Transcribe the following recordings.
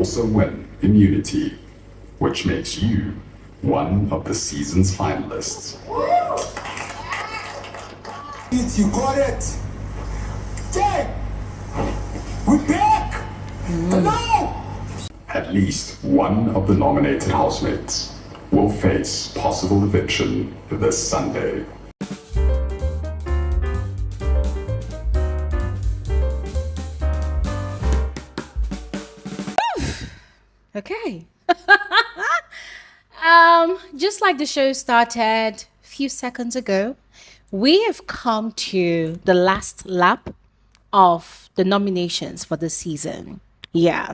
also win immunity, which makes you one of the season's finalists. You got it! Jay! We're back! Hello! At least one of the nominated housemates will face possible eviction this Sunday. Okay. Just like the show started a few seconds ago, we have come to the last lap of the nominations for the season. Yeah.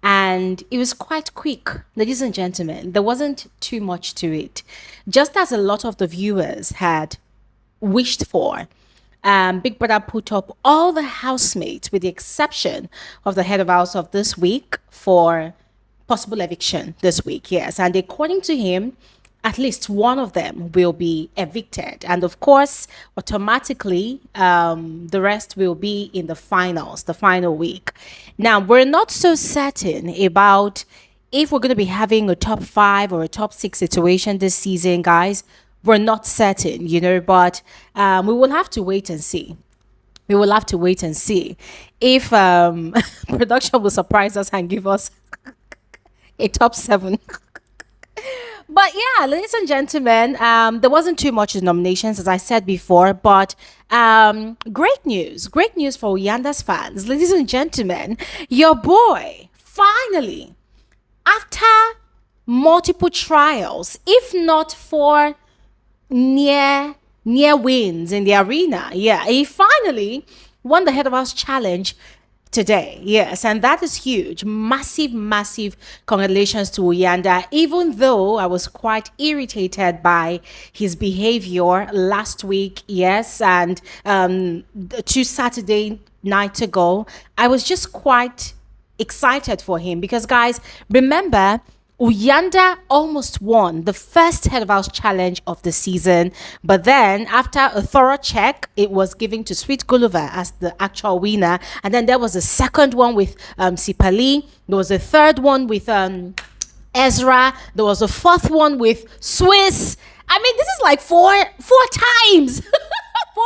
And it was quite quick, ladies and gentlemen. There wasn't too much to it. Just as a lot of the viewers had wished for, Big Brother put up all the housemates, with the exception of the head of house of this week, for possible eviction this week. Yes. And according to him, at least one of them will be evicted. And of course, automatically, the rest will be in the finals, the final week. Now, we're not so certain about if we're going to be having a top 5 or a top 6 situation this season, guys. We're not certain, but we will have to wait and see. We will have to wait and see if production will surprise us and give us a top 7. But yeah, ladies and gentlemen, there wasn't too much in nominations, as I said before, but great news for Uyanda's fans. Ladies and gentlemen, your boy, finally, after multiple trials, if not for near wins in the arena, he finally won the Head of House challenge today. Yes, and that is huge. Massive congratulations to Uyanda, even though I was quite irritated by his behavior last week. Yes, and 2 Saturday nights ago, I was just quite excited for him because, guys, remember, Uyanda almost won the first Head of House challenge of the season, but then after a thorough check, it was given to Sweet Guluva as the actual winner. And then there was a second one with Sipali. There was a third one with Ezra. There was a fourth one with Swiss. I mean, this is like four times. 4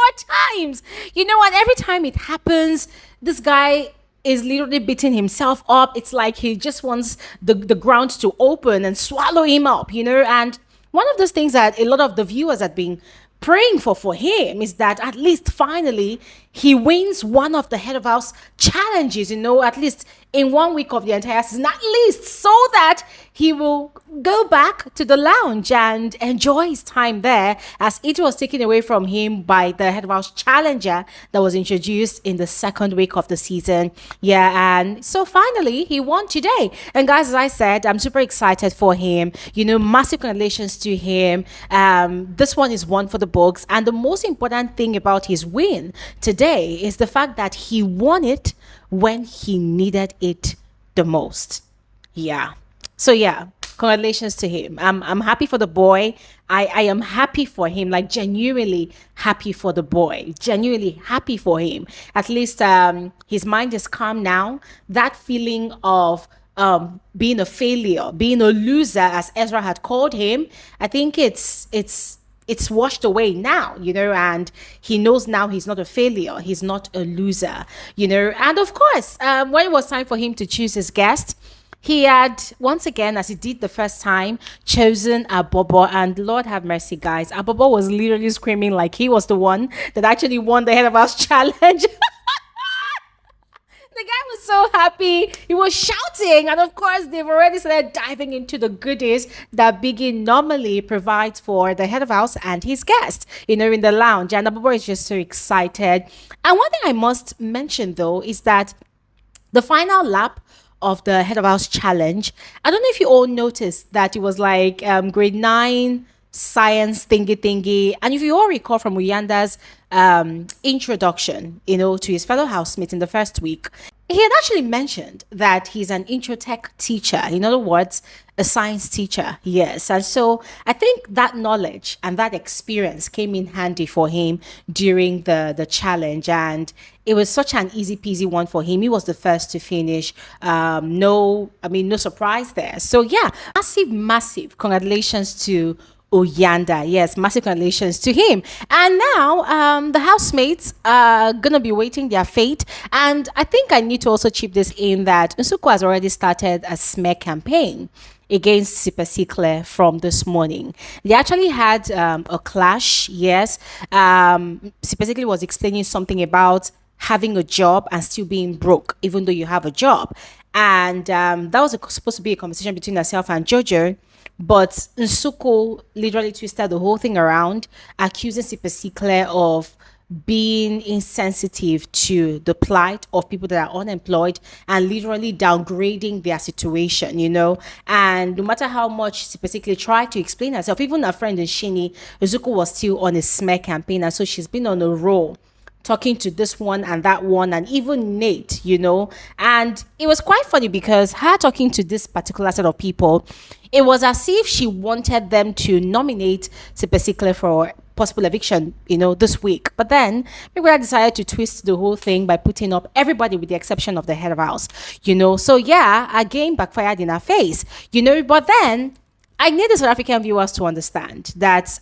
times. And every time it happens, this guy is literally beating himself up. It's like he just wants the ground to open and swallow him up, And one of those things that a lot of the viewers had been praying for him is that at least finally he wins one of the Head of House challenges, at least in 1 week of the entire season, at least, so that he will go back to the lounge and enjoy his time there, as it was taken away from him by the Head of House challenger that was introduced in the 2nd week of the season. And so finally he won today. And guys, as I said, I'm super excited for him. Massive congratulations to him. This one is one for the books, and the most important thing about his win today is the fact that he won it when he needed it the most. So congratulations to him. I'm happy for the boy. I am happy for him, like genuinely happy for the boy, genuinely happy for him. At least his mind is calm now. That feeling of being a failure, being a loser, as Ezra had called him, I think it's washed away now, and he knows now he's not a failure. He's not a loser, And of course, when it was time for him to choose his guest, he had, once again, as he did the first time, chosen Abobo. And Lord have mercy, guys, Abobo was literally screaming like he was the one that actually won the Head of House challenge. The guy was so happy. He was shouting. And of course, they've already started diving into the goodies that Biggie normally provides for the Head of House and his guests, in the lounge. And Abobo is just so excited. And one thing I must mention, though, is that the final lap of the Head of House challenge, I don't know if you all noticed that it was like grade 9 science thingy. And if you all recall from Uyanda's introduction, to his fellow housemates in the first week, he had actually mentioned that he's an introtech teacher. In other words, a science teacher. Yes. And so I think that knowledge and that experience came in handy for him during the challenge. And it was such an easy peasy one for him. He was the first to finish. No surprise there. So yeah, massive congratulations to Uyanda. Yes, massive congratulations to him. And now the housemates are gonna be waiting their fate. And I think I need to also chip this in that Nsuku has already started a smear campaign against Sipasikle from this morning. They actually had a clash. Yes, Sipasikle was explaining something about having a job and still being broke, even though you have a job. And that was supposed to be a conversation between herself and Jojo. But Nsuku literally twisted the whole thing around, accusing Sipasikle of being insensitive to the plight of people that are unemployed and literally downgrading their situation, And no matter how much Sipasikle tried to explain herself, even her friend Nshini, Nsuku was still on a smear campaign. And so she's been on a roll, talking to this one and that one and even Nate, And it was quite funny because her talking to this particular set of people, it was as if she wanted them to nominate Sipasikle for possible eviction, this week. But then Biggie decided to twist the whole thing by putting up everybody with the exception of the head of house, So yeah, our game backfired in our face, But then I need the South African viewers to understand that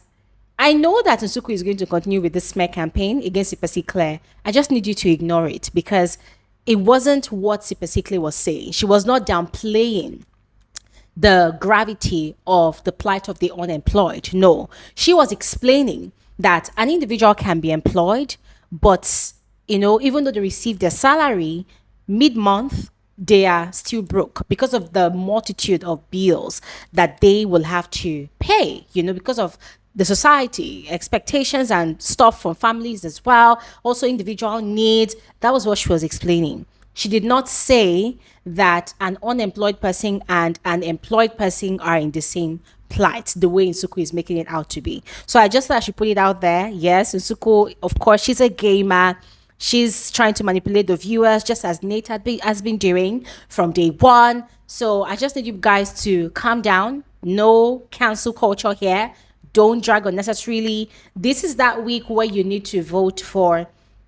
I know that Nsuku is going to continue with this smear campaign against Sipasikle. I just need you to ignore it because it wasn't what Sipasikle was saying. She was not downplaying the gravity of the plight of the unemployed. No, she was explaining that an individual can be employed, but, even though they receive their salary mid-month, they are still broke because of the multitude of bills that they will have to pay, because of the society expectations and stuff from families as well, also individual needs. That was what she was explaining. She did not say that an unemployed person and an employed person are in the same plight the way Nsuku is making it out to be. So I just thought I should put it out there. Yes, Nsuku, of course, she's a gamer. She's trying to manipulate the viewers just as Nate has been doing from day one. So I just need you guys to calm down. No cancel culture here. Don't drag unnecessarily. This is that week where you need to vote for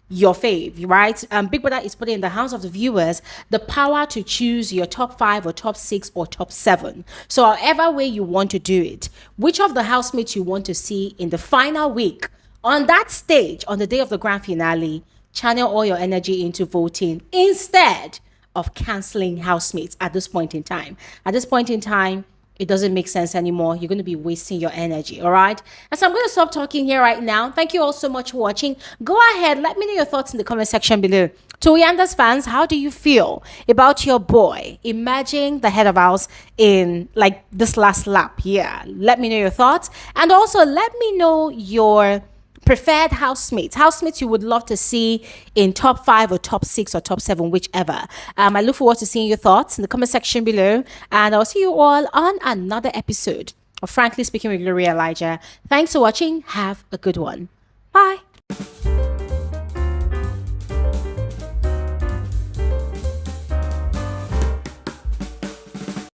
your fave, right? Big Brother is putting in the hands of the viewers the power to choose your top 5 or top 6 or top 7. So however way you want to do it, which of the housemates you want to see in the final week on that stage on the day of the grand finale, channel all your energy into voting instead of canceling housemates at this point in time. At this point in time, it doesn't make sense anymore. You're going to be wasting your energy, all right? And so I'm going to stop talking here right now. Thank you all so much for watching. Go ahead, let me know your thoughts in the comment section below. To Uyanda's fans, how do you feel about your boy emerging the head of house in like this last lap? Yeah, let me know your thoughts. And also let me know your preferred housemates you would love to see in top 5 or top 6 or top 7, whichever. I look forward to seeing your thoughts in the comment section below, and I'll see you all on another episode of Frankly Speaking with Gloria Elijah. Thanks for watching. Have a good one. Bye.